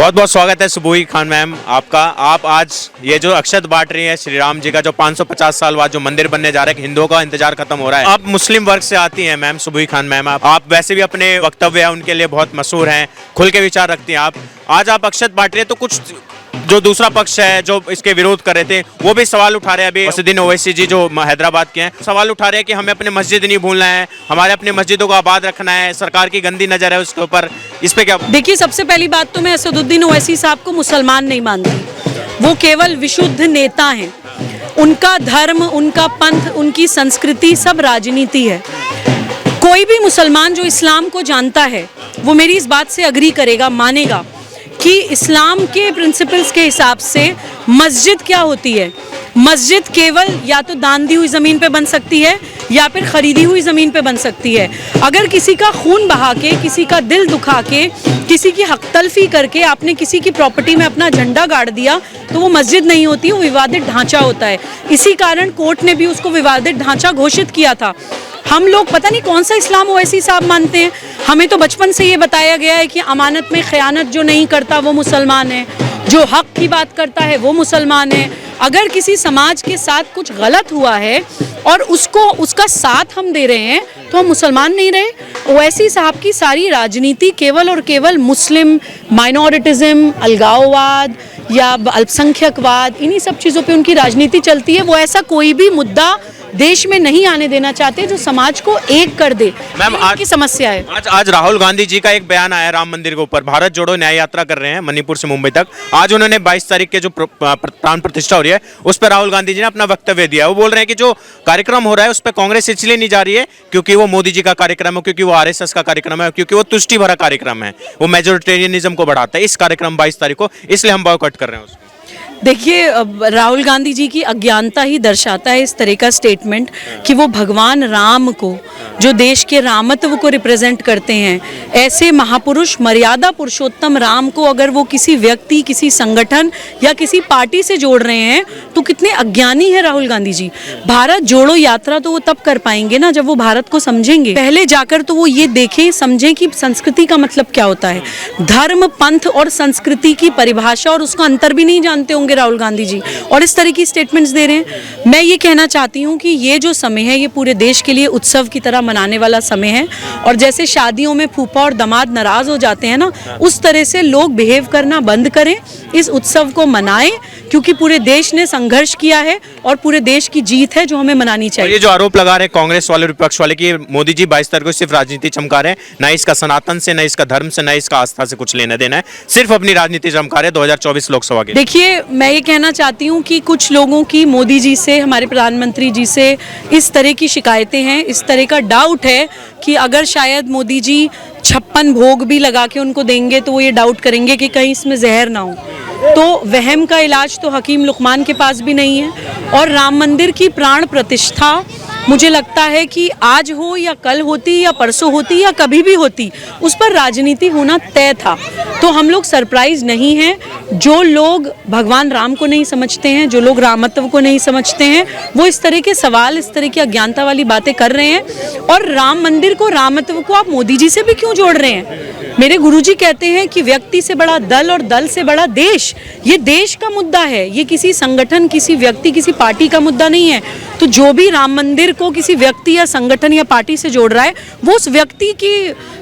बहुत बहुत स्वागत है सुबोही खान मैम आपका। आप आज ये जो अक्षत बांट रही है श्री राम जी का, जो 550 साल बाद जो मंदिर बनने जा रहा है, हिंदुओं का इंतजार खत्म हो रहा है। आप मुस्लिम वर्ग से आती हैं मैम सुबोही खान मैम, आप वैसे भी अपने वक्तव्य है उनके लिए बहुत मशहूर हैं, खुल के विचार रखती हैं आप। आज आप अक्षत बांट रही है तो कुछ जो दूसरा पक्ष है जो इसके विरोध कर रहे थे वो भी सवाल उठा रहे हैं। अभी असदुद्दीन ओवैसी जी जो हैदराबाद के हैं सवाल उठा रहे हैं कि हमें अपने मस्जिद नहीं भूलना है, हमारे अपने मस्जिदों को आबाद रखना है, सरकार की गंदी नजर है उसके ऊपर, इस पे क्या? देखिए, सबसे पहली बात तो मैं असदुद्दीन ओवैसी साहब को मुसलमान नहीं मानती। वो केवल विशुद्ध नेता हैं। उनका धर्म, उनका पंथ, उनकी संस्कृति सब राजनीति है। कोई भी मुसलमान जो इस्लाम को जानता है वो मेरी इस बात से अग्री करेगा, मानेगा कि इस्लाम के प्रिंसिपल्स के हिसाब से मस्जिद क्या होती है। मस्जिद केवल या तो दान दी हुई ज़मीन पे बन सकती है या फिर ख़रीदी हुई ज़मीन पे बन सकती है। अगर किसी का खून बहा के, किसी का दिल दुखा के, किसी की हक तलफी करके आपने किसी की प्रॉपर्टी में अपना झंडा गाड़ दिया तो वो मस्जिद नहीं होती, वो विवादित ढांचा होता है। इसी कारण कोर्ट ने भी उसको विवादित ढांचा घोषित किया था। हम लोग पता नहीं कौन सा इस्लाम ओवैसी साहब मानते हैं। हमें तो बचपन से ये बताया गया है कि अमानत में खयानत जो नहीं करता वो मुसलमान है, जो हक की बात करता है वो मुसलमान है। अगर किसी समाज के साथ कुछ गलत हुआ है और उसका साथ हम दे रहे हैं तो हम मुसलमान नहीं रहे। ओवैसी साहब की सारी राजनीति केवल और केवल मुस्लिम माइनॉरिटिज्म, अलगाववाद या अल्पसंख्यकवाद, इन्हीं सब चीज़ों पे उनकी राजनीति चलती है। वो ऐसा कोई भी मुद्दा देश में नहीं आने देना चाहते जो समाज को एक कर दे। मैम, आज की समस्या है। आज राहुल गांधी जी का एक बयान आया राम मंदिर के ऊपर। भारत जोड़ो न्याय यात्रा कर रहे हैं मणिपुर से मुंबई तक। आज उन्होंने 22 तारीख के जो प्राण प्रतिष्ठा हो रही है उस पर राहुल गांधी जी ने अपना वक्तव्य दिया। वो बोल रहे हैं कि जो कार्यक्रम हो रहा है उस पर कांग्रेस इसलिए नहीं जा रही है क्योंकि वो मोदी जी का कार्यक्रम है, क्योंकि वो आरएसएस का कार्यक्रम है, क्योंकि वो तुष्टि भरा कार्यक्रम है, वो मेजोरिटेरियनिज्म को बढ़ाता है। इस कार्यक्रम 22 तारीख को, इसलिए हम बॉयकॉट कर रहे हैं उसको। देखिए, राहुल गांधी जी की अज्ञानता ही दर्शाता है इस तरह का स्टेटमेंट कि वो भगवान राम को, जो देश के रामत्व को रिप्रेजेंट करते हैं, ऐसे महापुरुष मर्यादा पुरुषोत्तम राम को अगर वो किसी व्यक्ति, किसी संगठन या किसी पार्टी से जोड़ रहे हैं तो कितने अज्ञानी है राहुल गांधी जी। भारत जोड़ो यात्रा तो वो तब कर पाएंगे ना जब वो भारत को समझेंगे। पहले जाकर तो वो ये देखें, समझें कि संस्कृति का मतलब क्या होता है। धर्म, पंथ और संस्कृति की परिभाषा और उसका अंतर भी नहीं जानते होंगे राहुल गांधी जी, और इस तरह की स्टेटमेंट्स दे रहे हैं। मैं ये कहना चाहती हूँ कि ये जो समय है ये पूरे देश के लिए उत्सव की तरह मनाने वाला समय है। और जैसे शादियों में फूफा और दामाद नाराज हो जाते हैं ना, उस तरह से लोग बिहेव करना बंद करें, इस उत्सव को मनाएं, क्योंकि पूरे देश ने संघर्ष किया है और पूरे देश की जीत है जो हमें मनानी चाहिए। ये जो आरोप लगा रहे हैं कांग्रेस वाले, विपक्ष वाले कि मोदी जी 22 तारीख को सिर्फ राजनीति चमका रहे हैं, ना इसका सनातन से, ना इसका धर्म से, ना इसका आस्था से कुछ लेना देना है, सिर्फ अपनी राजनीति चमका रहे 2024 लोकसभा के। देखिए, मैं ये कहना चाहती हूँ कि कुछ लोगों की मोदी जी से, हमारे प्रधानमंत्री जी से इस तरह की शिकायतें हैं, इस तरह का डाउट है कि अगर शायद मोदी जी 56 भोग भी लगा के उनको देंगे तो वो ये डाउट करेंगे कि कहीं इसमें जहर ना हो। तो वहम का इलाज तो हकीम लुकमान के पास भी नहीं है। और राम मंदिर की प्राण प्रतिष्ठा मुझे लगता है कि आज हो या कल होती या परसों होती या कभी भी होती, उस पर राजनीति होना तय था। तो हम लोग सरप्राइज नहीं हैं। जो लोग भगवान राम को नहीं समझते हैं, जो लोग रामत्व को नहीं समझते हैं, वो इस तरह के सवाल, इस तरह की अज्ञानता वाली बातें कर रहे हैं। और राम मंदिर को, रामत्व को आप मोदी जी से भी क्यों जोड़ रहे हैं? मेरे गुरुजी कहते हैं कि व्यक्ति से बड़ा दल और दल से बड़ा देश। ये देश का मुद्दा है, ये किसी संगठन, किसी व्यक्ति, किसी पार्टी का मुद्दा नहीं है। तो जो भी राम मंदिर को किसी व्यक्ति या संगठन या पार्टी से जोड़ रहा है वो उस व्यक्ति की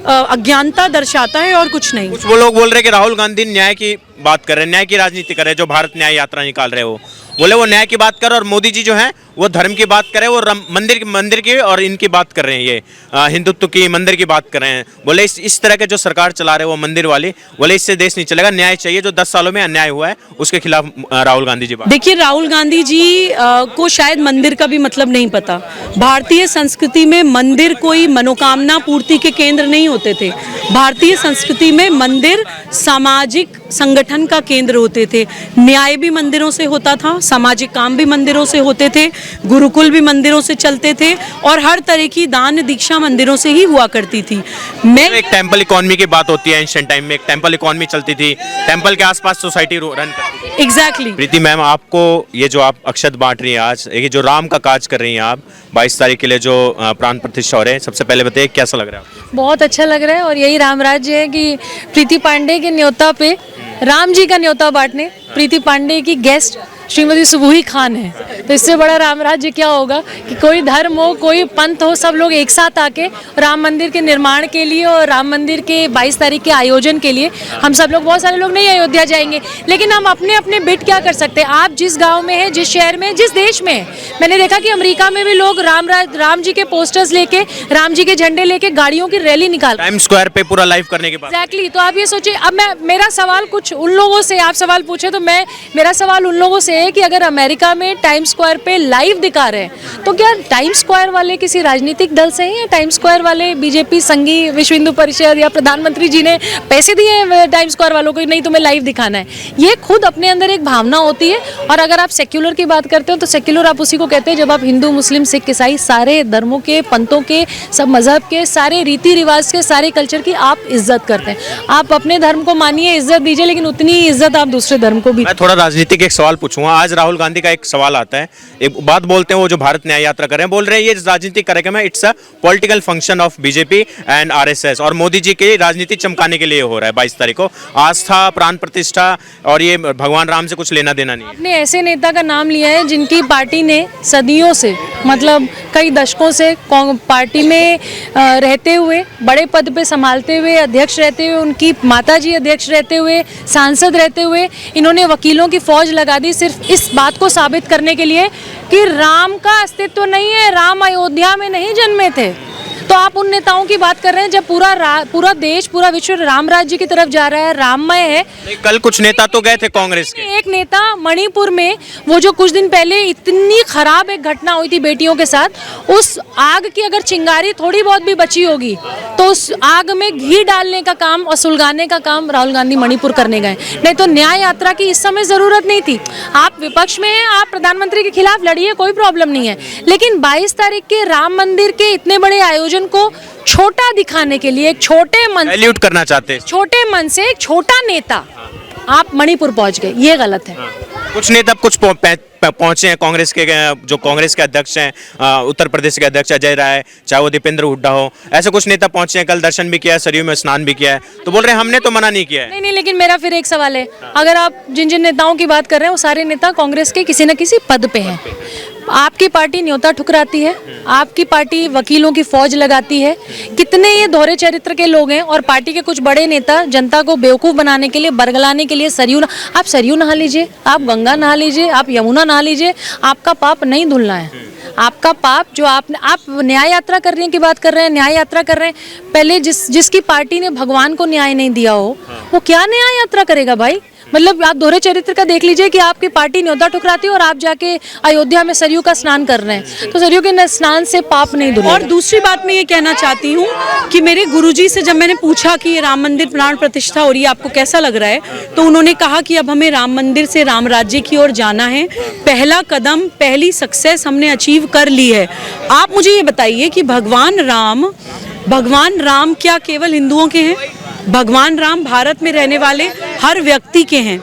अज्ञानता दर्शाता है और कुछ नहीं। कुछ वो लोग बोल रहे हैं कि राहुल गांधी न्याय की बात कर रहे हैं, न्याय की राजनीति कर रहे हैं, जो भारत न्याय यात्रा निकाल रहे हो, बोले वो न्याय की बात कर, और मोदी जी जो हैं वो धर्म की बात कर रहे हैं, वो मंदिर की और इनकी बात कर रहे हैं, ये हिंदुत्व की, मंदिर की बात कर रहे हैं। बोले इस तरह के जो सरकार चला रहे हैं वो मंदिर वाली, बोले इससे देश नहीं चलेगा, न्याय चाहिए। जो 10 सालों में अन्याय हुआ है उसके खिलाफ राहुल गांधी जी बात। देखिए, राहुल गांधी जी को शायद मंदिर का भी मतलब नहीं पता। भारतीय संस्कृति में मंदिर कोई मनोकामना पूर्ति के केंद्र नहीं होते थे। भारतीय संस्कृति में मंदिर सामाजिक संगठन का केंद्र होते थे। न्याय भी मंदिरों से होता था, सामाजिक काम भी मंदिरों से होते थे, गुरुकुल भी मंदिरों से चलते थे, और हर तरह की दान दीक्षा मंदिरों से ही हुआ करती थी। मैं एक टेंपल इकोनॉमी की बात होती है, एंशिएंट टाइम में एक टेंपल इकोनॉमी चलती थी, टेंपल के आसपास सोसाइटी रन करती थी। एग्जैक्टली। प्रीति मैम, आपको ये जो आप अक्षत बांट रही हैं आज, ये जो राम का काज कर रही हैं आप, 22 तारीख के लिए जो प्राण प्रतिष्ठा हो रहे हैं, सबसे पहले बताइए कैसा लग रहा है आपको? बहुत अच्छा लग रहा है। और यही राम राज्य है कि प्रीति पांडे के न्योता पे राम जी का न्योता बांटने प्रीति पांडे की गेस्ट श्रीमती सुबुही खान है, तो इससे बड़ा राम राज्य क्या होगा कि कोई धर्म हो, कोई पंथ हो, सब लोग एक साथ आके राम मंदिर के निर्माण के लिए और राम मंदिर के 22 तारीख के आयोजन के लिए हम सब लोग, बहुत सारे लोग नहीं अयोध्या जाएंगे, लेकिन हम अपने अपने बिट क्या कर सकते हैं। आप जिस गांव में हैं, जिस शहर में, जिस देश में हैं, मैंने देखा कि अमेरिका में भी लोग राम जी के पोस्टर्स लेके, राम जी के झंडे लेके गाड़ियों की रैली निकाल टाइम स्क्वायर पे पूरा लाइव करने के बाद एग्जैक्टली। तो आप ये सोचिए, अब मेरा सवाल कुछ उन लोगों से, आप सवाल पूछे तो मेरा सवाल उन लोगों से है कि अगर अमेरिका में टाइम स्क्वायर पे लाइव दिखा रहे हैं, तो क्या टाइम स्क्वायर वाले किसी राजनीतिक दल से हैं, या टाइम स्क्वायर वाले बीजेपी, संघी, विश्व हिंदू परिषद या प्रधानमंत्री जी ने पैसे दिए हैं टाइम स्क्वायर वालों को, नहीं तुम्हें लाइव दिखाना है। ये खुद अपने अंदर एक भावना होती है। और अगर आप सेक्युलर की बात करते हो तो सेक्युलर आप उसी को कहते हैं जब आप हिंदू, मुस्लिम, सिख, ईसाई सारे धर्मों के, पंथों के, सब मजहब के, सारे रीति रिवाज के, सारे कल्चर की आप इज्जत करते हैं। आप अपने धर्म को मानिए, इज्जत दीजिए, लेकिन उतनी इज्जत आप दूसरे धर्म को भी। मैं थोड़ा राजनीतिक एक सवाल पूछूंगा। आज राहुल गांधी का एक सवाल आता है, एक बात बोलते हैं, वो जो भारत न्याय यात्रा कर रहे हैं, बोल रहे हैं ये राजनीतिक कार्यक्रम है, it's a political function of BJP and RSS, और मोदी जी की राजनीति चमकाने के लिए हो रहा है 22 तारीख को। आस्था, प्राण प्रतिष्ठा और ये भगवान राम से कुछ लेना देना नहीं है। आपने ऐसे नेता का नाम लिया है जिनकी पार्टी ने सदियों से, मतलब कई दशकों से पार्टी में रहते हुए, बड़े पद पे संभालते हुए, अध्यक्ष रहते हुए, उनकी माताजी अध्यक्ष रहते हुए, सांसद रहते हुए, इन्होंने वकीलों की फौज लगा दी सिर्फ इस बात को साबित करने के लिए कि राम का अस्तित्व नहीं है, राम अयोध्या में नहीं जन्मे थे। तो आप उन नेताओं की बात कर रहे हैं जब पूरा देश, पूरा विश्व राम राज्य की तरफ जा रहा है, राममय है। कल कुछ नेता तो गए थे कांग्रेस के। एक नेता मणिपुर में, वो जो कुछ दिन पहले इतनी खराब एक घटना हुई थी बेटियों के साथ, उस आग की अगर चिंगारी थोड़ी बहुत भी बची होगी तो उस आग में घी डालने का काम और सुलगाने का काम राहुल गांधी मणिपुर करने गए। नहीं तो न्याय यात्रा की इस समय जरूरत नहीं थी। आप विपक्ष में हैं, आप प्रधानमंत्री के खिलाफ लड़िए, कोई प्रॉब्लम नहीं है, लेकिन 22 तारीख के राम मंदिर के इतने बड़े आयोजन को छोटा दिखाने के लिए, एक छोटे मन, एल्यूट करना चाहते हैं, छोटे मन से एक छोटा नेता आप मणिपुर पहुंच गए, ये गलत है। कुछ नेता कुछ पहुंचे हैं कांग्रेस के, जो कांग्रेस के अध्यक्ष हैं, उत्तर प्रदेश के अध्यक्ष अजय राय, चाहे वो दीपेंद्र हुड्डा हो, ऐसे कुछ नेता पहुंचे हैं। कल दर्शन भी किया है, सरयू में स्नान भी किया है, तो बोल रहे हैं हमने तो मना नहीं किया है। नहीं, लेकिन मेरा फिर एक सवाल है, अगर आप जिन जिन नेताओं की बात कर रहे हैं वो सारे नेता कांग्रेस के किसी न किसी पद पे हैं। आपकी पार्टी न्योता ठुकराती है, आपकी पार्टी वकीलों की फौज लगाती है। कितने ये दोहरे चरित्र के लोग हैं, और पार्टी के कुछ बड़े नेता जनता को बेवकूफ़ बनाने के लिए, बरगलाने के लिए आप सरयू नहा लीजिए, आप गंगा नहा लीजिए, आप यमुना नहा लीजिए, आपका पाप नहीं धुलना है। आपका पाप जो आप न्याय यात्रा करने की बात कर रहे हैं, न्याय यात्रा कर रहे हैं, पहले जिसकी पार्टी ने भगवान को न्याय नहीं दिया हो वो क्या न्याय यात्रा करेगा भाई। मतलब आप दोहरे चरित्र का देख लीजिए कि आपकी पार्टी न्योता ठुकराती है और आप जाके अयोध्या में सरयू का स्नान कर रहे हैं, तो सरयू के स्नान से पाप नहीं धुलेगा। और दूसरी बात मैं ये कहना चाहती हूँ कि मेरे गुरुजी से जब मैंने पूछा कि ये राम मंदिर प्राण प्रतिष्ठा हो रही है, आपको कैसा लग रहा है, तो उन्होंने कहा कि अब हमें राम मंदिर से राम राज्य की ओर जाना है, पहला कदम, पहली सक्सेस हमने अचीव कर ली है। आप मुझे ये बताइए कि भगवान राम क्या केवल हिंदुओं के हैं? भगवान राम भारत में रहने वाले हर व्यक्ति के हैं।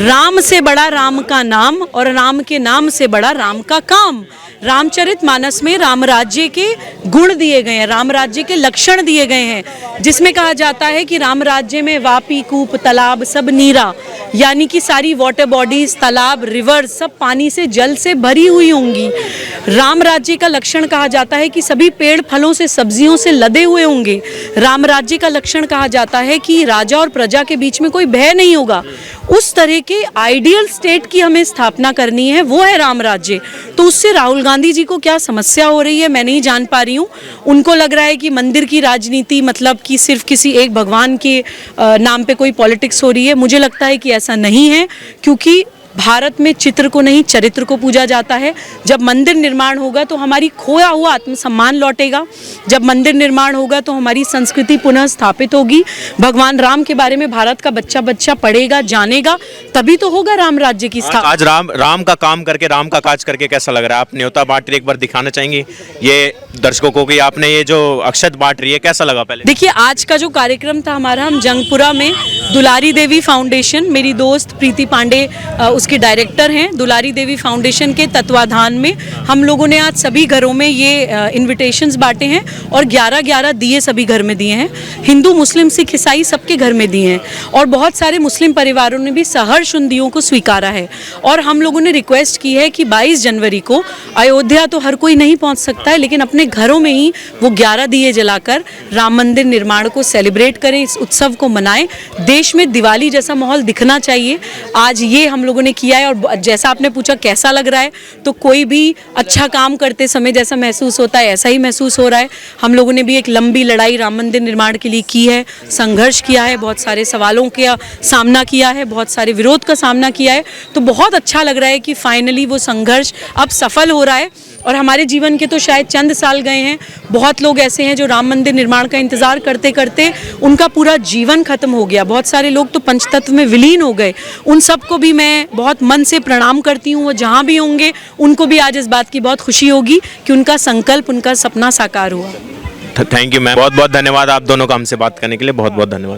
राम से बड़ा राम का नाम, और राम के नाम से बड़ा राम का काम। रामचरितमानस में राम राज्य के गुण दिए गए हैं, राम राज्य के लक्षण दिए गए हैं, जिसमें कहा जाता है कि राम राज्य में वापी, कूप, तालाब सब नीरा, यानी कि सारी वाटर बॉडीज, तालाब, रिवर्स सब पानी से, जल से भरी हुई होंगी। राम राज्य का लक्षण कहा जाता है कि सभी पेड़ फलों से, सब्जियों से लदे हुए होंगे। राम राज्य का लक्षण कहा जाता है कि राजा और प्रजा के बीच में कोई भय नहीं होगा। उस तरह के आइडियल स्टेट की हमें स्थापना करनी है, वो है राम राज्य। तो उससे राहुल गांधी जी को क्या समस्या हो रही है मैं नहीं जान पा रही हूँ। उनको लग रहा है कि मंदिर की राजनीति, मतलब कि सिर्फ किसी एक भगवान के नाम पे कोई पॉलिटिक्स हो रही है। मुझे लगता है कि ऐसा नहीं है, क्योंकि भारत में चित्र को नहीं चरित्र को पूजा जाता है। जब मंदिर निर्माण होगा तो हमारी खोया हुआ आत्मसम्मान लौटेगा। जब मंदिर निर्माण होगा तो हमारी संस्कृति पुनः स्थापित होगी। भगवान राम के बारे में भारत का बच्चा बच्चा पढ़ेगा, जानेगा, तभी तो होगा राम राज्य की स्थापना। आज राम का काम करके, राम का काज करके कैसा लग रहा है? आप न्योता बांट रही, एक बार दिखाना चाहेंगी ये दर्शकों को कि आपने ये जो अक्षत बांट रही है, कैसा लगा? पहले देखिए, आज का जो कार्यक्रम था हमारा, हम जंगपुरा में दुलारी देवी फाउंडेशन, मेरी दोस्त प्रीति पांडे जिसके डायरेक्टर हैं, दुलारी देवी फाउंडेशन के तत्वाधान में हम लोगों ने आज सभी घरों में ये इनविटेशंस बांटे हैं और 11-11 दिए सभी घर में दिए हैं। हिंदू, मुस्लिम, सिख, ईसाई सबके घर में दिए हैं और बहुत सारे मुस्लिम परिवारों ने भी सहर्ष उन दियों को स्वीकारा है। और हम लोगों ने रिक्वेस्ट की है कि 22 जनवरी को अयोध्या तो हर कोई नहीं पहुंच सकता है, लेकिन अपने घरों में ही वो 11 दिए जलाकर राम मंदिर निर्माण को सेलिब्रेट करें, इस उत्सव को मनाएं। देश में दिवाली जैसा माहौल दिखना चाहिए। आज ये हम लोगों ने किया है और जैसा आपने पूछा कैसा लग रहा है, तो कोई भी अच्छा काम करते समय जैसा महसूस होता है ऐसा ही महसूस हो रहा है। हम लोगों ने भी एक लंबी लड़ाई राम मंदिर निर्माण के लिए की है, संघर्ष किया है, बहुत सारे सवालों का सामना किया है, बहुत सारे विरोध का सामना किया है। तो बहुत अच्छा लग रहा है कि फाइनली वो संघर्ष अब सफल हो रहा है। और हमारे जीवन के तो शायद चंद साल गए हैं, बहुत लोग ऐसे हैं जो राम मंदिर निर्माण का इंतज़ार करते करते उनका पूरा जीवन खत्म हो गया। बहुत सारे लोग तो पंचतत्व में विलीन हो गए। उन सबको भी मैं बहुत मन से प्रणाम करती हूँ। वो जहाँ भी होंगे उनको भी आज इस बात की बहुत खुशी होगी कि उनका संकल्प, उनका सपना साकार हुआ। थैंक यू मैम, बहुत बहुत धन्यवाद आप दोनों को हमसे बात करने के लिए, बहुत बहुत धन्यवाद।